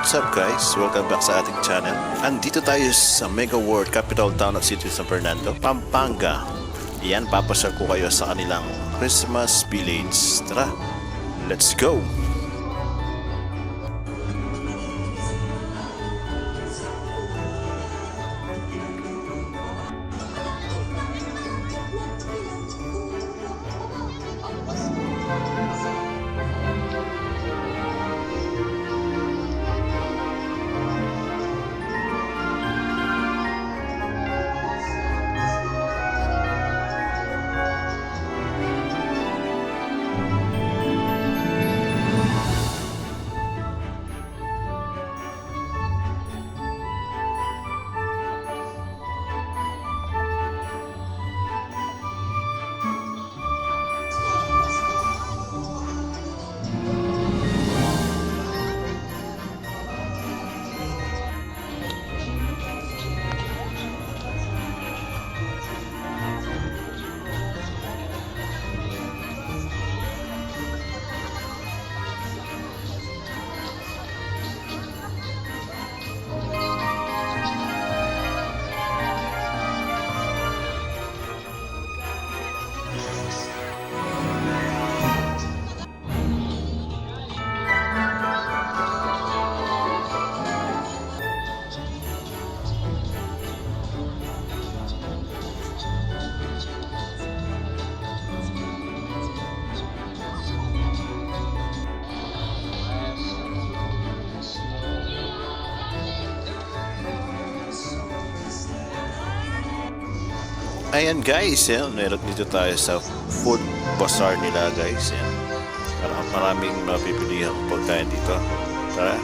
what's up guys? Welcome back sa ating channel. Andito tayo sa mega world capital town at city sa Fernando Pampanga. Yan, papasal ko kayo sa kanilang Christmas village. Tara, let's go! Ayan guys, yan, meron dito tayo sa food bazaar nila guys. Yan. Maraming mapipilihan pagkain dito. Tara.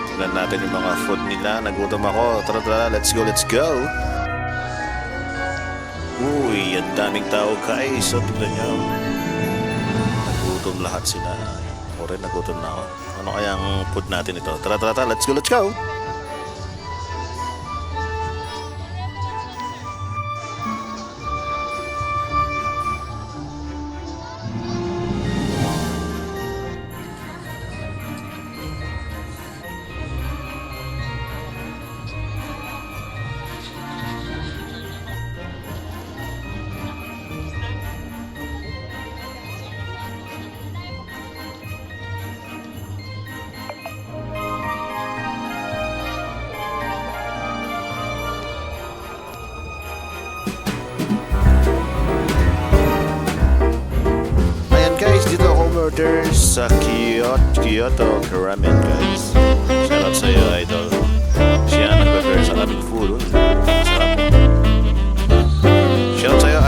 Tignan natin yung mga food nila. Nagutom ako. Tara, tara, let's go, let's go. Uy, ang daming tao guys. So, tignan nyo. Nagutom lahat sila. Ako rin, nagutom na ako. Ano kaya ang food natin ito? Tara, tara, tara, let's go, let's go. Dito ako order sa Kyoto Ramen guys. Shoutout sa iyo idol. Siya nag-prepare sa aming food. Sarap. Shoutout sa iyo